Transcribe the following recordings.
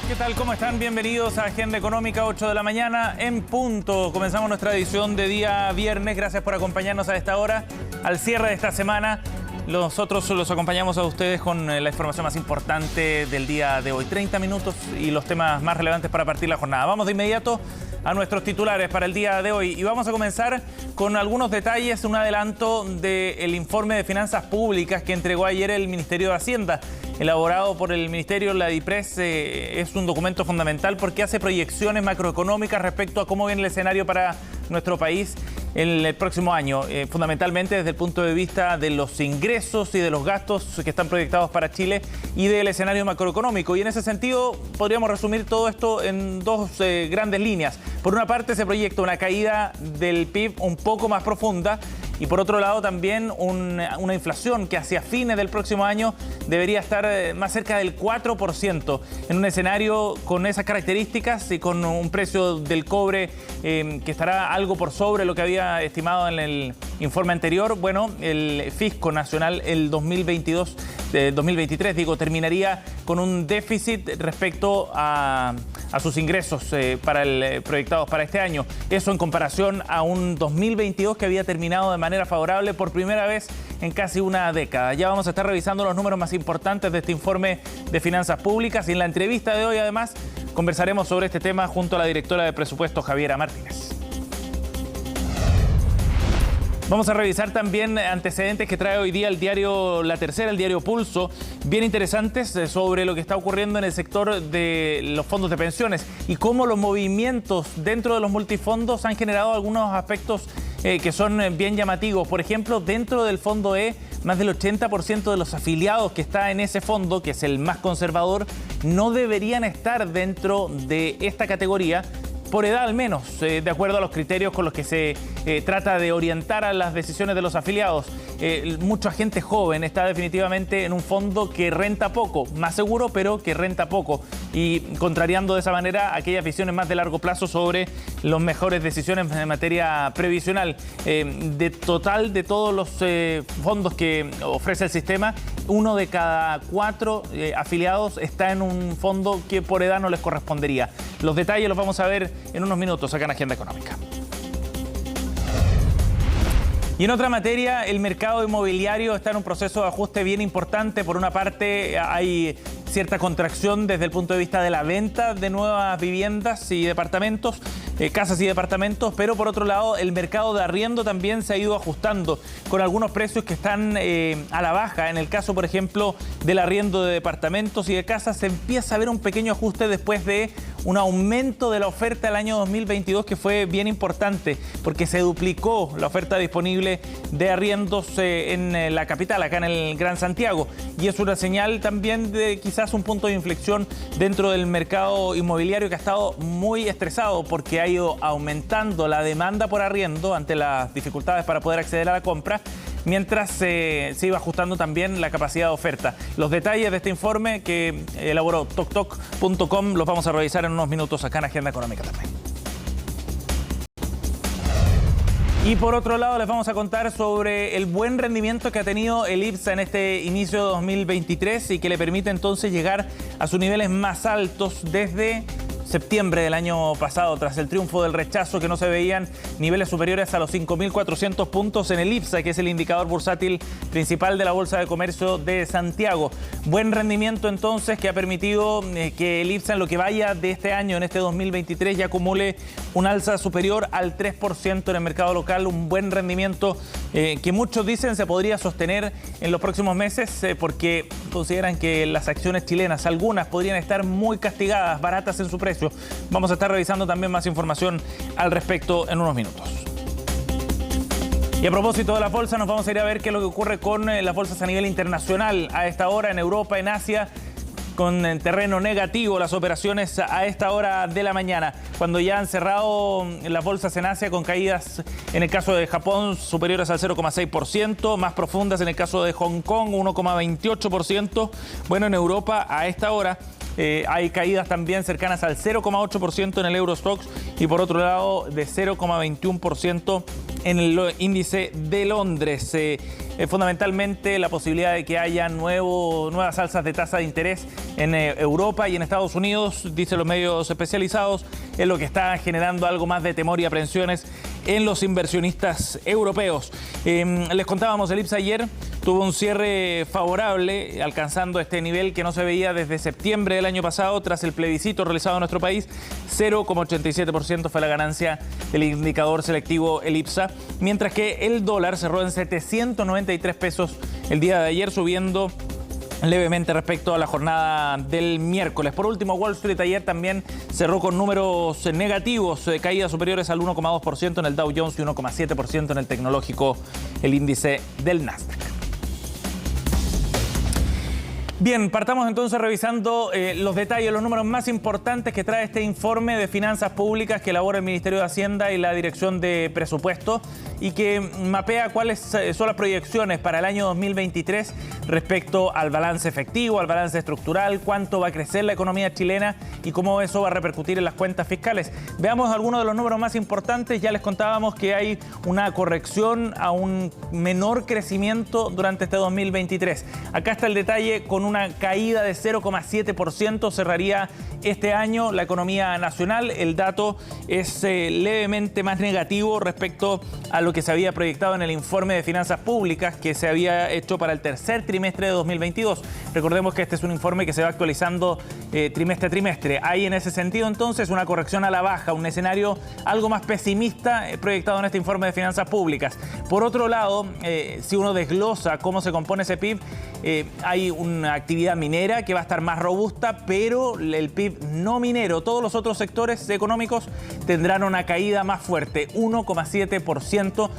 ¿Qué tal? ¿Cómo están? Bienvenidos a Agenda Económica, 8 de la mañana en punto. Comenzamos nuestra edición de día viernes. Gracias por acompañarnos a esta hora, al cierre de esta semana. Nosotros los acompañamos a ustedes con la información más importante del día de hoy. 30 minutos y los temas más relevantes para partir la jornada. Vamos de inmediato a nuestros titulares para el día de hoy. Y vamos a comenzar con algunos detalles, un adelanto del informe de finanzas públicas que entregó ayer el Ministerio de Hacienda. Elaborado por el Ministerio, la DIPRES, es un documento fundamental porque hace proyecciones macroeconómicas respecto a cómo viene el escenario para nuestro país el próximo año, fundamentalmente desde el punto de vista de los ingresos y de los gastos que están proyectados para Chile y del escenario macroeconómico. Y en ese sentido podríamos resumir todo esto en dos grandes líneas. Por una parte se proyecta una caída del PIB un poco más profunda y por otro lado también una inflación que hacia fines del próximo año debería estar más cerca del 4%, en un escenario con esas características y con un precio del cobre que estará algo por sobre lo que había estimado en el informe anterior. Bueno, el Fisco Nacional el 2023 terminaría con un déficit respecto a sus ingresos proyectados para este año. Eso en comparación a un 2022 que había terminado de manera favorable por primera vez en casi una década. Ya vamos a estar revisando los números más importantes de este informe de finanzas públicas y en la entrevista de hoy además conversaremos sobre este tema junto a la directora de presupuesto Javiera Martínez. Vamos a revisar también antecedentes que trae hoy día el diario La Tercera, el diario Pulso, bien interesantes sobre lo que está ocurriendo en el sector de los fondos de pensiones y cómo los movimientos dentro de los multifondos han generado algunos aspectos que son bien llamativos. Por ejemplo, dentro del fondo E, más del 80% de los afiliados que está en ese fondo, que es el más conservador, no deberían estar dentro de esta categoría, por edad al menos, de acuerdo a los criterios con los que se trata de orientar a las decisiones de los afiliados. Mucha gente joven está definitivamente en un fondo que renta poco, más seguro, pero que renta poco, y contrariando de esa manera aquellas visiones más de largo plazo sobre las mejores decisiones en materia previsional. De todos los fondos que ofrece el sistema, 1 de cada 4 afiliados está en un fondo que por edad no les correspondería. Los detalles los vamos a ver en unos minutos acá en Agenda Económica. Y en otra materia, el mercado inmobiliario está en un proceso de ajuste bien importante. Por una parte, hay cierta contracción desde el punto de vista de la venta de nuevas viviendas y departamentos, casas y departamentos, pero por otro lado el mercado de arriendo también se ha ido ajustando con algunos precios que están a la baja. En el caso, por ejemplo, del arriendo de departamentos y de casas se empieza a ver un pequeño ajuste después de un aumento de la oferta el año 2022 que fue bien importante porque se duplicó la oferta disponible de arriendos en la capital, acá en el Gran Santiago, y es una señal también de quizás un punto de inflexión dentro del mercado inmobiliario que ha estado muy estresado porque ha ido aumentando la demanda por arriendo ante las dificultades para poder acceder a la compra, mientras se iba ajustando también la capacidad de oferta. Los detalles de este informe que elaboró toktok.com los vamos a revisar en unos minutos acá en Agenda Económica también. Y por otro lado les vamos a contar sobre el buen rendimiento que ha tenido el IPSA en este inicio de 2023 y que le permite entonces llegar a sus niveles más altos desde septiembre del año pasado, tras el triunfo del rechazo, que no se veían niveles superiores a los 5.400 puntos en el IPSA, que es el indicador bursátil principal de la Bolsa de Comercio de Santiago. Buen rendimiento entonces que ha permitido que el IPSA en lo que vaya de este año, en este 2023, ya acumule un alza superior al 3% en el mercado local, un buen rendimiento que muchos dicen se podría sostener en los próximos meses porque consideran que las acciones chilenas, algunas podrían estar muy castigadas, baratas en su precio. Vamos a estar revisando también más información al respecto en unos minutos. Y a propósito de la bolsa, nos vamos a ir a ver qué es lo que ocurre con las bolsas a nivel internacional. A esta hora en Europa, en Asia, con terreno negativo las operaciones a esta hora de la mañana, cuando ya han cerrado las bolsas en Asia con caídas en el caso de Japón superiores al 0,6%, más profundas en el caso de Hong Kong, 1,28%. Bueno, en Europa a esta hora hay caídas también cercanas al 0,8% en el Eurostoxx y por otro lado de 0,21% en el índice de Londres. fundamentalmente la posibilidad de que haya nuevas alzas de tasa de interés en Europa y en Estados Unidos, dicen los medios especializados, es lo que está generando algo más de temor y aprensiones en los inversionistas europeos. Les contábamos, el IPSA ayer tuvo un cierre favorable, alcanzando este nivel que no se veía desde septiembre del año pasado, tras el plebiscito realizado en nuestro país. 0,87% fue la ganancia del indicador selectivo, el IPSA, mientras que el dólar cerró en 793 pesos el día de ayer, subiendo levemente respecto a la jornada del miércoles. Por último, Wall Street ayer también cerró con números negativos, caídas superiores al 1,2% en el Dow Jones y 1,7% en el tecnológico, el índice del Nasdaq. Bien, partamos entonces revisando los detalles, los números más importantes que trae este informe de finanzas públicas que elabora el Ministerio de Hacienda y la Dirección de Presupuesto y que mapea cuáles son las proyecciones para el año 2023 respecto al balance efectivo, al balance estructural, cuánto va a crecer la economía chilena y cómo eso va a repercutir en las cuentas fiscales. Veamos algunos de los números más importantes. Ya les contábamos que hay una corrección a un menor crecimiento durante este 2023. Acá está el detalle: con una caída de 0,7% cerraría este año la economía nacional. El dato es levemente más negativo respecto a lo que se había proyectado en el informe de finanzas públicas que se había hecho para el tercer trimestre de 2022. Recordemos que este es un informe que se va actualizando trimestre a trimestre. Hay en ese sentido entonces una corrección a la baja, un escenario algo más pesimista proyectado en este informe de finanzas públicas. Por otro lado, si uno desglosa cómo se compone ese PIB, hay una actividad minera que va a estar más robusta, pero el PIB no minero, todos los otros sectores económicos tendrán una caída más fuerte, 1,7%,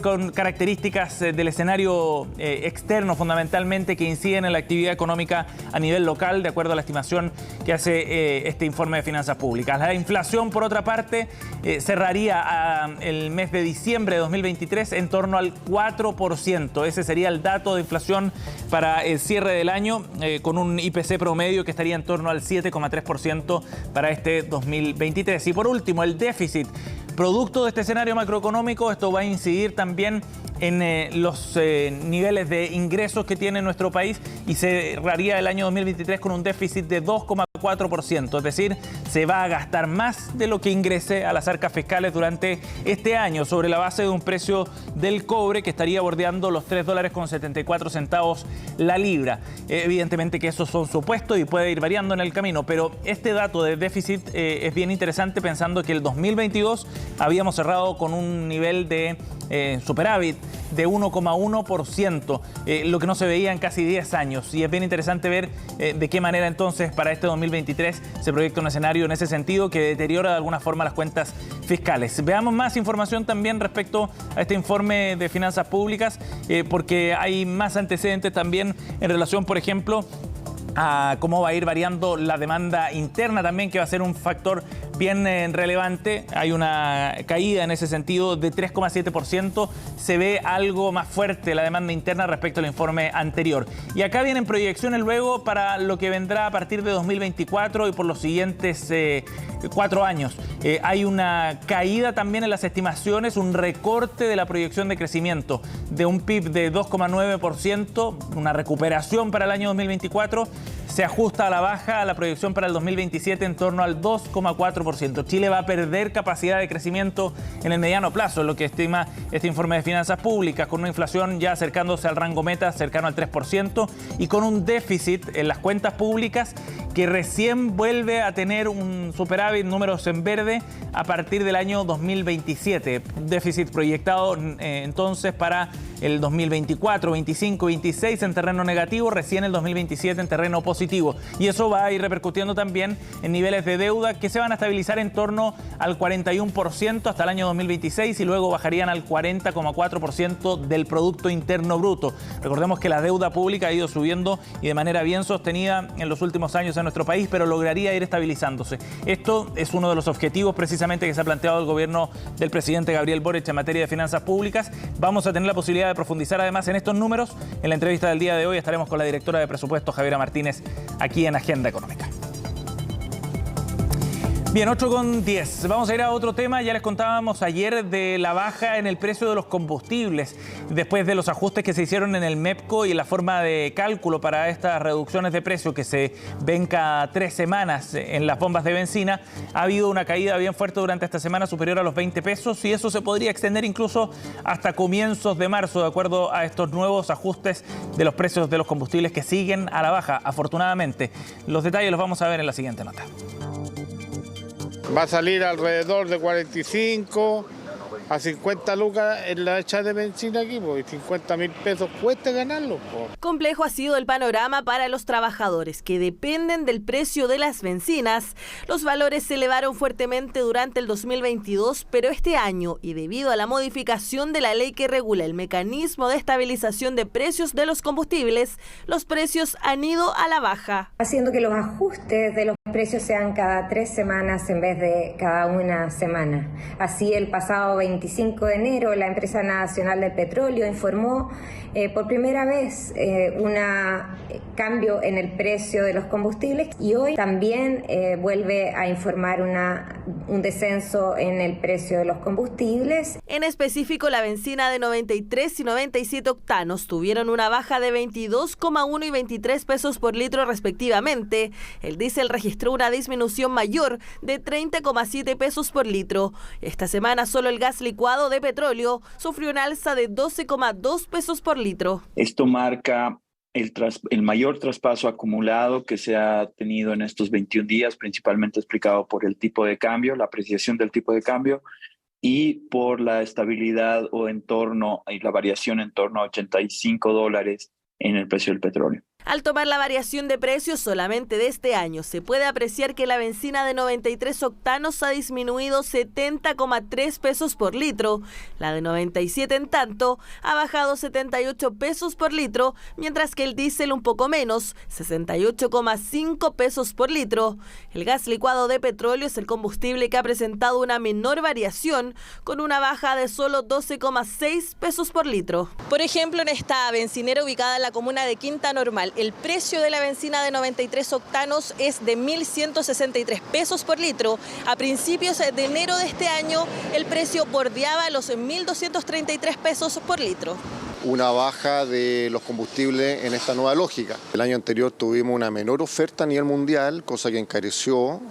con características del escenario externo fundamentalmente que inciden en la actividad económica a nivel local, de acuerdo a la estimación que hace este informe de finanzas públicas. La inflación, por otra parte, cerraría el mes de diciembre de 2023 en torno al 4%. Ese sería el dato de inflación para el cierre del año, con un IPC promedio que estaría en torno al 7,3% para este 2023. Y por último, el déficit. Producto de este escenario macroeconómico, esto va a incidir también en los niveles de ingresos que tiene nuestro país y cerraría el año 2023 con un déficit de 2,4%. Es decir, se va a gastar más de lo que ingrese a las arcas fiscales durante este año, sobre la base de un precio del cobre que estaría bordeando los $3,74 la libra. Evidentemente que esos son supuestos y puede ir variando en el camino, pero este dato de déficit es bien interesante pensando que el 2022 habíamos cerrado con un nivel de superávit de 1,1%, lo que no se veía en casi 10 años. Y es bien interesante ver de qué manera entonces para este 2023 se proyecta un escenario en ese sentido que deteriora de alguna forma las cuentas fiscales. Veamos más información también respecto a este informe de finanzas públicas, porque hay más antecedentes también en relación, por ejemplo, a cómo va a ir variando la demanda interna también, que va a ser un factor bien relevante. Hay una caída en ese sentido de 3,7%. Se ve algo más fuerte la demanda interna respecto al informe anterior. Y acá vienen proyecciones luego para lo que vendrá a partir de 2024 y por los siguientes 4 años. Hay una caída también en las estimaciones, un recorte de la proyección de crecimiento de un PIB de 2,9%, una recuperación para el año 2024. Se ajusta a la baja a la proyección para el 2027 en torno al 2,4%. Chile va a perder capacidad de crecimiento en el mediano plazo, lo que estima este informe de finanzas públicas, con una inflación ya acercándose al rango meta, cercano al 3%, y con un déficit en las cuentas públicas que recién vuelve a tener un superávit, números en verde, a partir del año 2027. Déficit proyectado entonces para el 2024, 25, 26 en terreno negativo, recién el 2027 en terreno positivo. Y eso va a ir repercutiendo también en niveles de deuda que se van a estabilizar en torno al 41% hasta el año 2026 y luego bajarían al 40,4% del Producto Interno Bruto. Recordemos que la deuda pública ha ido subiendo y de manera bien sostenida en los últimos años en nuestro país, pero lograría ir estabilizándose. Esto es uno de los objetivos precisamente que se ha planteado el gobierno del presidente Gabriel Boric en materia de finanzas públicas. Vamos a tener la posibilidad de profundizar además en estos números. En la entrevista del día de hoy estaremos con la directora de presupuesto, Javiera Martínez, aquí en Agenda Económica. Bien, 8:10. Vamos a ir a otro tema. Ya les contábamos ayer de la baja en el precio de los combustibles después de los ajustes que se hicieron en el MEPCO y la forma de cálculo para estas reducciones de precio que se ven cada 3 semanas en las bombas de benzina. Ha habido una caída bien fuerte durante esta semana superior a los 20 pesos y eso se podría extender incluso hasta comienzos de marzo, de acuerdo a estos nuevos ajustes de los precios de los combustibles que siguen a la baja, afortunadamente. Los detalles los vamos a ver en la siguiente nota. Va a salir alrededor de 45 a 50 lucas en la hecha de benzina aquí, pues, y 50.000 pesos cuesta ganarlo. Pues. Complejo ha sido el panorama para los trabajadores que dependen del precio de las bencinas. Los valores se elevaron fuertemente durante el 2022, pero este año, y debido a la modificación de la ley que regula el mecanismo de estabilización de precios de los combustibles, los precios han ido a la baja. Haciendo que los ajustes de los precios sean cada 3 semanas en vez de cada una semana. Así, el pasado 25 de enero, la Empresa Nacional del Petróleo informó por primera vez un cambio en el precio de los combustibles y hoy también vuelve a informar un descenso en el precio de los combustibles. En específico, la benzina de 93 y 97 octanos tuvieron una baja de 22,1 y 23 pesos por litro respectivamente. El diésel registró una disminución mayor de 30,7 pesos por litro. Esta semana solo el gas licuado de petróleo sufrió un alza de 12,2 pesos por litro. Esto marca el mayor traspaso acumulado que se ha tenido en estos 21 días, principalmente explicado por el tipo de cambio, la apreciación del tipo de cambio y por la estabilidad y la variación en torno a $85 en el precio del petróleo. Al tomar la variación de precios solamente de este año, se puede apreciar que la benzina de 93 octanos ha disminuido 70,3 pesos por litro. La de 97, en tanto, ha bajado 78 pesos por litro, mientras que el diésel un poco menos, 68,5 pesos por litro. El gas licuado de petróleo es el combustible que ha presentado una menor variación, con una baja de solo 12,6 pesos por litro. Por ejemplo, en esta bencinera ubicada en la comuna de Quinta Normal, el precio de la benzina de 93 octanos es de 1.163 pesos por litro. A principios de enero de este año, el precio bordeaba los 1.233 pesos por litro. Una baja de los combustibles en esta nueva lógica. El año anterior tuvimos una menor oferta a nivel mundial, cosa que encareció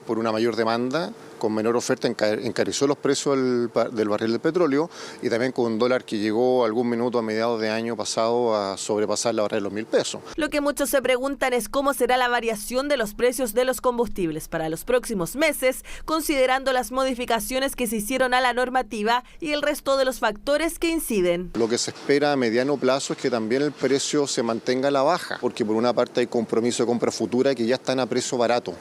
por una mayor demanda. Con menor oferta encareció los precios del barril de petróleo y también con un dólar que llegó algún minuto a mediados de año pasado a sobrepasar la barrera de los 1.000 pesos. Lo que muchos se preguntan es cómo será la variación de los precios de los combustibles para los próximos meses, considerando las modificaciones que se hicieron a la normativa y el resto de los factores que inciden. Lo que se espera a mediano plazo es que también el precio se mantenga a la baja, porque por una parte hay compromiso de compra futura que ya están a precio barato.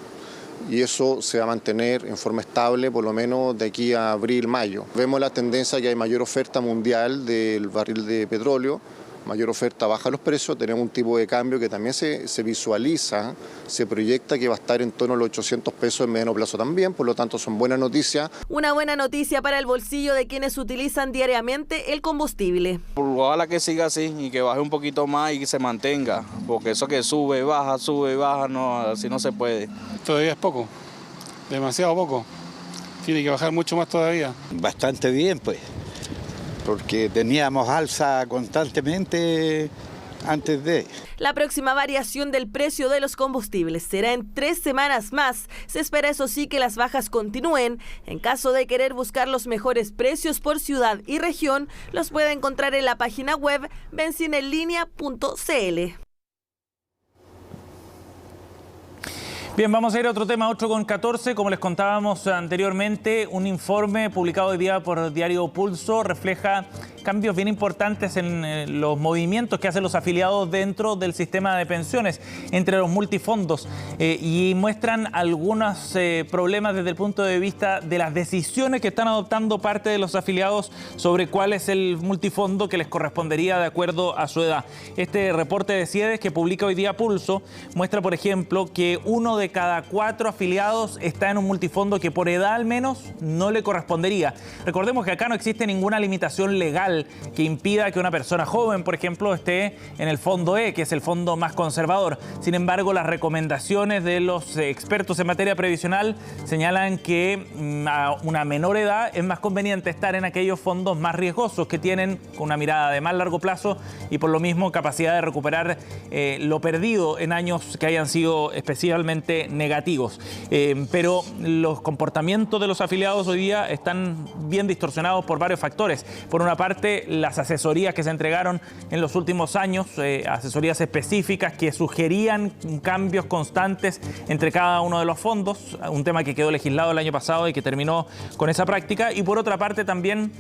Y eso se va a mantener en forma estable por lo menos de aquí a abril, mayo. Vemos la tendencia que hay mayor oferta mundial del barril de petróleo, mayor oferta baja los precios, tenemos un tipo de cambio que también se visualiza, se proyecta que va a estar en torno a los 800 pesos en mediano plazo también, por lo tanto son buenas noticias. Una buena noticia para el bolsillo de quienes utilizan diariamente el combustible. Ojalá que siga así y que baje un poquito más y que se mantenga, porque eso que sube, baja, no, así no se puede. Todavía es poco, demasiado poco, tiene que bajar mucho más todavía. Bastante bien, pues. Porque teníamos alza constantemente antes de. La próxima variación del precio de los combustibles será en 3 semanas más. Se espera, eso sí, que las bajas continúen. En caso de querer buscar los mejores precios por ciudad y región, los puede encontrar en la página web benzinenlinea.cl. Bien, vamos a ir a otro tema, 8:14. Como les contábamos anteriormente, un informe publicado hoy día por Diario Pulso refleja cambios bien importantes en los movimientos que hacen los afiliados dentro del sistema de pensiones entre los multifondos y muestran algunos problemas desde el punto de vista de las decisiones que están adoptando parte de los afiliados sobre cuál es el multifondo que les correspondería de acuerdo a su edad. Este reporte de CIEDES que publica hoy día Pulso muestra, por ejemplo, que 1 de de cada 4 afiliados está en un multifondo que por edad al menos no le correspondería. Recordemos que acá no existe ninguna limitación legal que impida que una persona joven, por ejemplo, esté en el fondo E, que es el fondo más conservador. Sin embargo, las recomendaciones de los expertos en materia previsional señalan que a una menor edad es más conveniente estar en aquellos fondos más riesgosos que tienen una mirada de más largo plazo y por lo mismo capacidad de recuperar lo perdido en años que hayan sido especialmente negativos. Pero los comportamientos de los afiliados hoy día están bien distorsionados por varios factores. Por una parte, las asesorías que se entregaron en los últimos años, asesorías específicas que sugerían cambios constantes entre cada uno de los fondos, un tema que quedó legislado el año pasado y que terminó con esa práctica. Y por otra parte también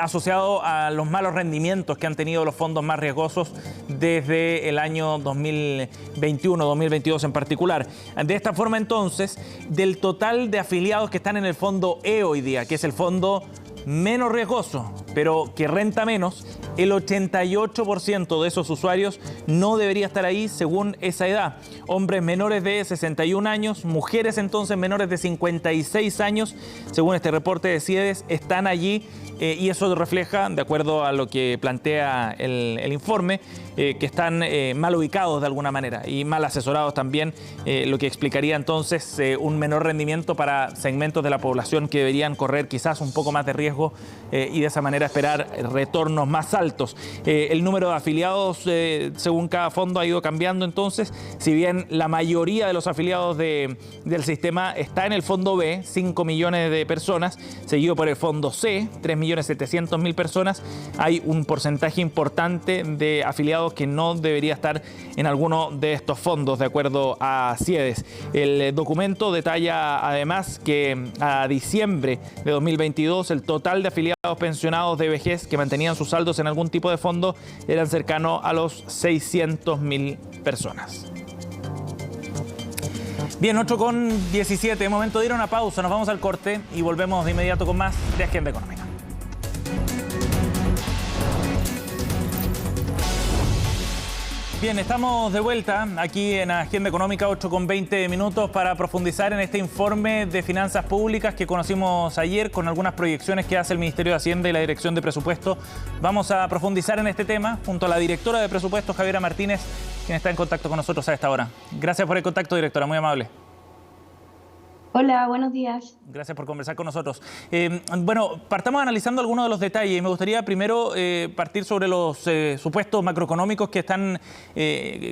asociado a los malos rendimientos que han tenido los fondos más riesgosos desde el año 2021, 2022 en particular. De esta forma entonces, del total de afiliados que están en el fondo E hoy día, que es el fondo menos riesgoso, pero que renta menos, el 88% de esos usuarios no debería estar ahí según esa edad. Hombres menores de 61 años, mujeres entonces menores de 56 años, según este reporte de CIEDES, están allí y eso refleja, de acuerdo a lo que plantea el informe, que están mal ubicados de alguna manera y mal asesorados también, lo que explicaría entonces un menor rendimiento para segmentos de la población que deberían correr quizás un poco más de riesgo y de esa manera esperar retornos más altos. El número de afiliados según cada fondo ha ido cambiando entonces, si bien la mayoría de los afiliados del sistema está en el fondo B, 5 millones de personas, seguido por el fondo C, 3.700.000 personas, hay un porcentaje importante de afiliados que no debería estar en alguno de estos fondos, de acuerdo a CIEDES. El documento detalla además que a diciembre de 2022 el total de afiliados pensionados de vejez que mantenían sus saldos en algún tipo de fondo eran cercanos a los 600.000 personas. Bien, 8:17, momento de ir a una pausa, nos vamos al corte y volvemos de inmediato con más de Agenda Económica. Bien, estamos de vuelta aquí en Agenda Económica, 8:20 minutos, para profundizar en este informe de finanzas públicas que conocimos ayer con algunas proyecciones que hace el Ministerio de Hacienda y la Dirección de Presupuesto. Vamos a profundizar en este tema junto a la directora de Presupuestos, Javiera Martínez, quien está en contacto con nosotros a esta hora. Gracias por el contacto, directora, muy amable. Hola, buenos días. Gracias por conversar con nosotros. Bueno, partamos analizando algunos de los detalles. Me gustaría primero partir sobre los supuestos macroeconómicos que están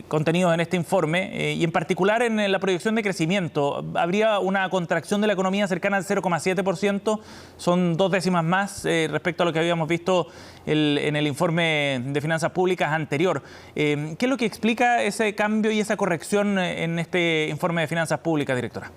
contenidos en este informe y en particular en la proyección de crecimiento. Habría una contracción de la economía cercana al 0,7%, son 2 décimas más respecto a lo que habíamos visto en el informe de finanzas públicas anterior. ¿Qué es lo que explica ese cambio y esa corrección en este informe de finanzas públicas, directora?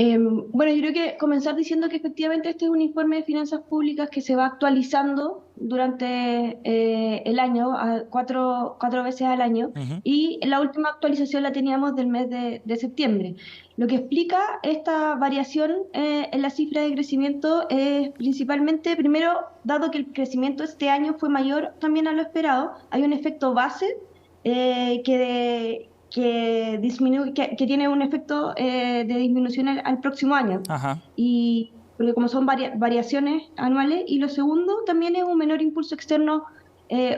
Bueno, yo creo que comenzar diciendo que efectivamente este es un informe de finanzas públicas que se va actualizando durante el año, cuatro veces al año, y la última actualización la teníamos del mes de septiembre. Lo que explica esta variación en la cifra de crecimiento es principalmente, primero, dado que el crecimiento este año fue mayor también a lo esperado, hay un efecto base que tiene un efecto de disminución al próximo año. Ajá. Y porque como son variaciones anuales, y lo segundo también es un menor impulso externo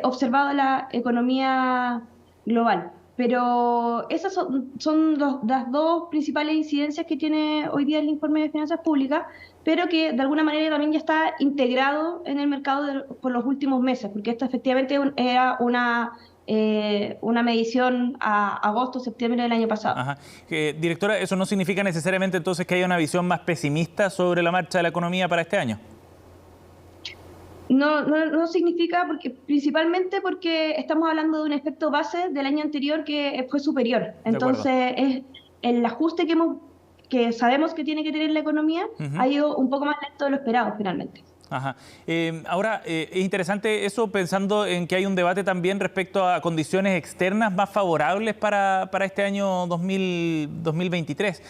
observado en la economía global. Pero esas son las dos principales incidencias que tiene hoy día el informe de finanzas públicas, pero que de alguna manera también ya está integrado en el mercado por los últimos meses, porque esto efectivamente era una medición a agosto, septiembre del año pasado. Ajá. Directora, ¿eso no significa necesariamente entonces que haya una visión más pesimista sobre la marcha de la economía para este año? No significa, principalmente porque estamos hablando de un efecto base del año anterior que fue superior. Entonces, es el ajuste que sabemos que tiene que tener la economía ha ido un poco más lento de lo esperado finalmente. Ajá. Ahora, es interesante eso pensando en que hay un debate también respecto a condiciones externas más favorables para este año 2023.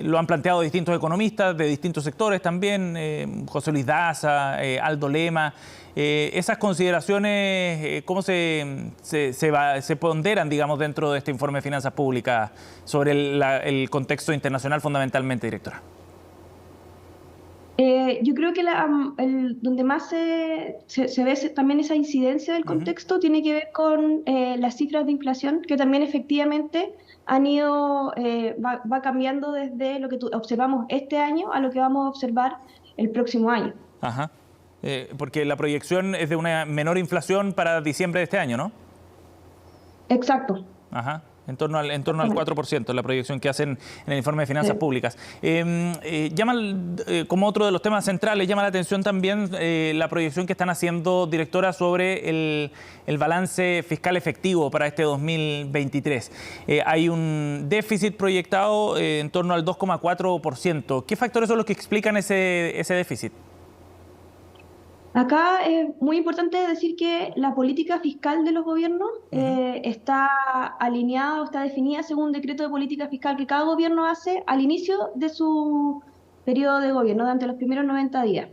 Lo han planteado distintos economistas de distintos sectores también, José Luis Daza, Aldo Lema. Esas consideraciones, ¿cómo se ponderan, digamos, dentro de este informe de finanzas públicas sobre el contexto internacional fundamentalmente, directora? Yo creo que donde más se ve también esa incidencia del contexto tiene que ver con las cifras de inflación, que también efectivamente han ido, va cambiando desde lo que observamos este año a lo que vamos a observar el próximo año. Ajá. Porque la proyección es de una menor inflación para diciembre de este año, ¿no? Exacto. Ajá. En torno al 4%, la proyección que hacen en el informe de finanzas públicas. Como otro de los temas centrales, llama la atención también la proyección que están haciendo, directora, sobre el balance fiscal efectivo para este 2023. Hay un déficit proyectado en torno al 2,4%. ¿Qué factores son los que explican ese déficit? Acá es muy importante decir que la política fiscal de los gobiernos está alineada o está definida según un decreto de política fiscal que cada gobierno hace al inicio de su periodo de gobierno, durante los primeros 90 días.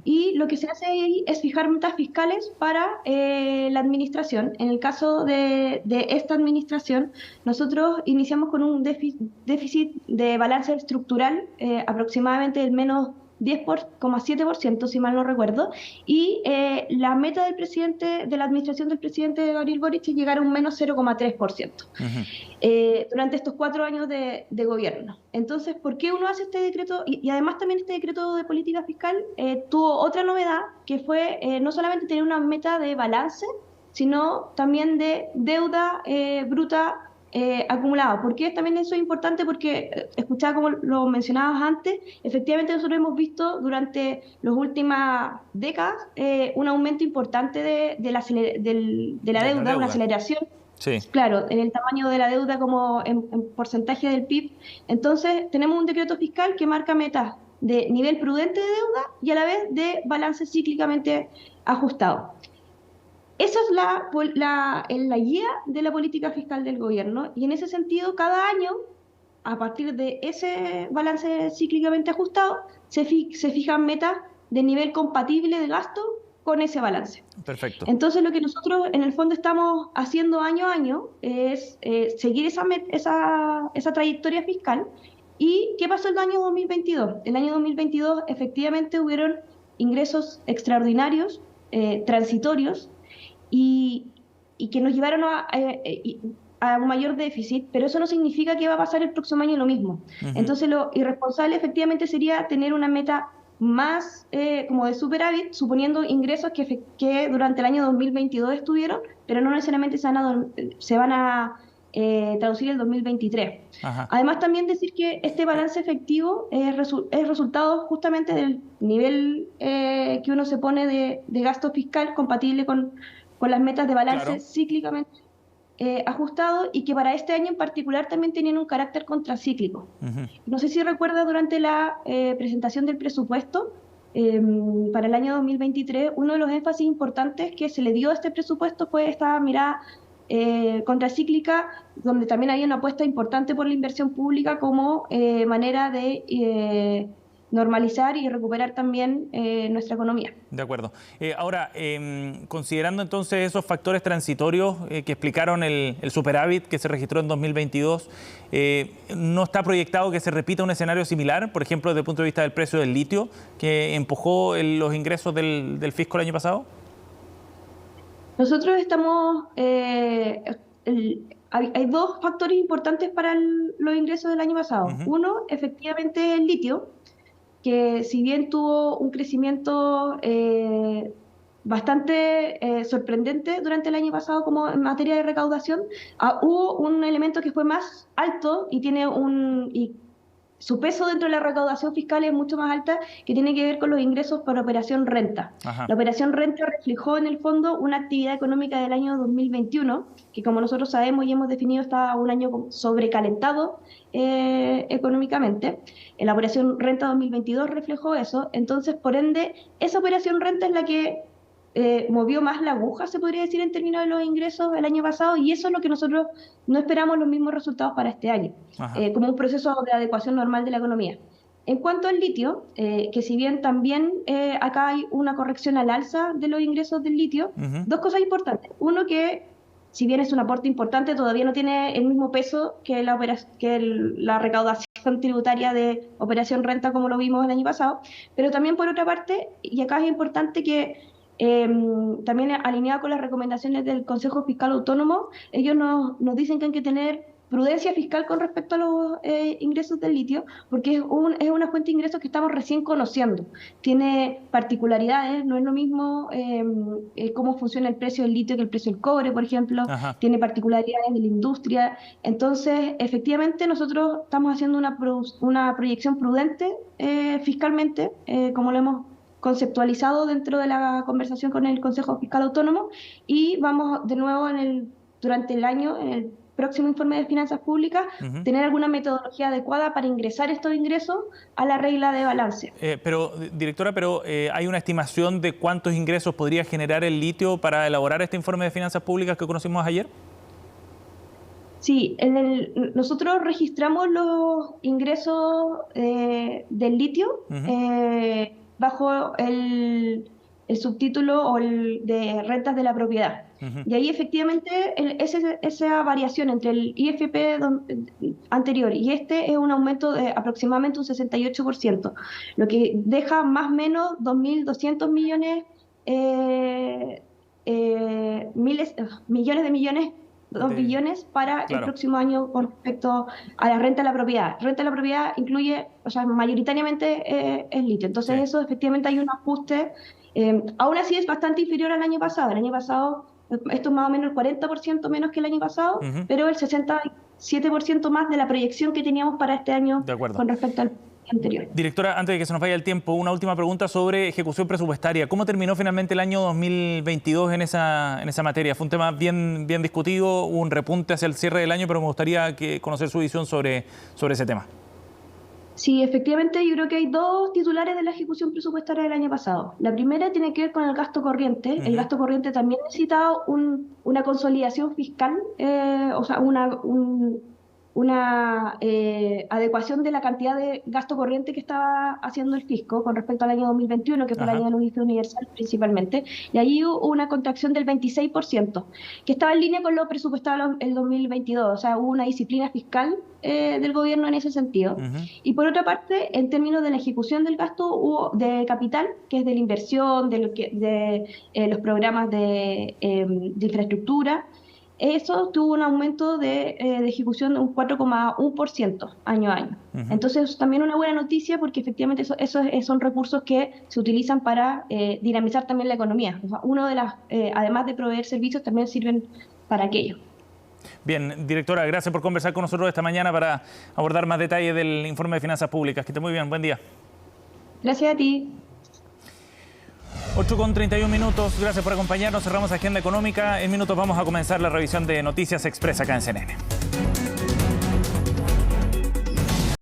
Y lo que se hace ahí es fijar metas fiscales para la administración. En el caso de esta administración, nosotros iniciamos con un déficit de balance estructural aproximadamente del menos 10,7%, si mal no recuerdo, y la meta del presidente, de la administración del presidente Gabriel Boric, es llegar a un menos 0,3% durante estos 4 años de gobierno. Entonces, ¿por qué uno hace este decreto? Y además también este decreto de política fiscal tuvo otra novedad, que fue no solamente tener una meta de balance, sino también de deuda bruta acumulado. ¿Por qué también eso es importante? Porque escuchaba como lo mencionabas antes, efectivamente nosotros hemos visto durante las últimas décadas un aumento importante de la deuda, una aceleración, claro, en el tamaño de la deuda como en porcentaje del PIB. Entonces tenemos un decreto fiscal que marca metas de nivel prudente de deuda y a la vez de balance cíclicamente ajustado. Esa es la guía de la política fiscal del gobierno, y en ese sentido cada año, a partir de ese balance cíclicamente ajustado, se fijan metas de nivel compatible de gasto con ese balance. Perfecto. Entonces lo que nosotros en el fondo estamos haciendo año a año es seguir esa trayectoria fiscal. ¿Y qué pasó el año 2022? El año 2022 efectivamente hubieron ingresos extraordinarios, transitorios, y que nos llevaron a un mayor déficit, pero eso no significa que va a pasar el próximo año lo mismo. Entonces lo irresponsable efectivamente sería tener una meta más como de superávit, suponiendo ingresos que durante el año 2022 estuvieron, pero no necesariamente se van a traducir el 2023. Además también decir que este balance efectivo es resultado justamente del nivel que uno se pone de gasto fiscal compatible con las metas de balance cíclicamente ajustado, y que para este año en particular también tenían un carácter contracíclico. No sé si recuerda, durante la presentación del presupuesto para el año 2023, uno de los énfasis importantes que se le dio a este presupuesto fue esta mirada contracíclica, donde también había una apuesta importante por la inversión pública como manera de normalizar y recuperar también nuestra economía. De acuerdo. Ahora, considerando entonces esos factores transitorios que explicaron el superávit que se registró en 2022, ¿no está proyectado que se repita un escenario similar, por ejemplo, desde el punto de vista del precio del litio, que empujó los ingresos del fisco el año pasado? Nosotros estamos... hay dos factores importantes para los ingresos del año pasado. Uno, efectivamente, el litio, que si bien tuvo un crecimiento bastante sorprendente durante el año pasado como en materia de recaudación, hubo un elemento que fue más alto y tiene su peso dentro de la recaudación fiscal es mucho más alta, que tiene que ver con los ingresos por operación renta. Ajá. La operación renta reflejó en el fondo una actividad económica del año 2021, que como nosotros sabemos y hemos definido está un año sobrecalentado económicamente. La operación renta 2022 reflejó eso, entonces por ende esa operación renta es la que movió más la aguja, se podría decir, en términos de los ingresos el año pasado, y eso es lo que nosotros no esperamos los mismos resultados para este año, como un proceso de adecuación normal de la economía. En cuanto al litio, que si bien también acá hay una corrección al alza de los ingresos del litio, dos cosas importantes. Uno, que si bien es un aporte importante, todavía no tiene el mismo peso que la recaudación tributaria de operación renta como lo vimos el año pasado, pero también por otra parte, y acá es importante que también alineado con las recomendaciones del Consejo Fiscal Autónomo, ellos nos dicen que hay que tener prudencia fiscal con respecto a los ingresos del litio, porque es una fuente de ingresos que estamos recién conociendo. Tiene particularidades, no es lo mismo cómo funciona el precio del litio que el precio del cobre, por ejemplo. Ajá. Tiene particularidades de la industria. Entonces, efectivamente, nosotros estamos haciendo una proyección prudente fiscalmente, como lo hemos conceptualizado dentro de la conversación con el Consejo Fiscal Autónomo, y vamos de nuevo durante el año, en el próximo informe de finanzas públicas, tener alguna metodología adecuada para ingresar estos ingresos a la regla de balance. Pero, directora, ¿hay una estimación de cuántos ingresos podría generar el litio para elaborar este informe de finanzas públicas que conocimos ayer? Sí, nosotros registramos los ingresos del litio bajo el subtítulo de rentas de la propiedad. Y ahí efectivamente esa variación entre el IFP anterior y este es un aumento de aproximadamente un 68%, lo que deja más o menos 2.200 millones, millones 2 billones para el próximo año con respecto a la renta de la propiedad. Renta de la propiedad incluye, o sea, mayoritariamente es litio. Entonces eso efectivamente hay un ajuste. Aún así es bastante inferior al año pasado. El año pasado esto es más o menos el 40% menos que el año pasado, pero el 67% más de la proyección que teníamos para este año con respecto al anterior. Directora, antes de que se nos vaya el tiempo, una última pregunta sobre ejecución presupuestaria. ¿Cómo terminó finalmente el año 2022 en esa materia? Fue un tema bien discutido, hubo un repunte hacia el cierre del año, pero me gustaría conocer su visión sobre ese tema. Sí, efectivamente yo creo que hay dos titulares de la ejecución presupuestaria del año pasado. La primera tiene que ver con el gasto corriente. El gasto corriente también necesita una consolidación fiscal, o sea, una adecuación de la cantidad de gasto corriente que estaba haciendo el fisco con respecto al año 2021, que fue el año de la Universidad Universal principalmente, y ahí hubo una contracción del 26%, que estaba en línea con lo presupuestado el 2022, o sea, hubo una disciplina fiscal del gobierno en ese sentido. Y por otra parte, en términos de la ejecución del gasto hubo de capital, que es de la inversión, de los programas de infraestructura. Eso tuvo un aumento de ejecución de un 4,1% año a año. Entonces, también una buena noticia porque efectivamente esos son recursos que se utilizan para dinamizar también la economía. O sea, además de proveer servicios, también sirven para aquello. Bien, directora, gracias por conversar con nosotros esta mañana para abordar más detalles del informe de finanzas públicas. Que esté muy bien, buen día. Gracias a ti. 8:31, gracias por acompañarnos, cerramos Agenda Económica. En minutos vamos a comenzar la revisión de Noticias Express acá en CNN.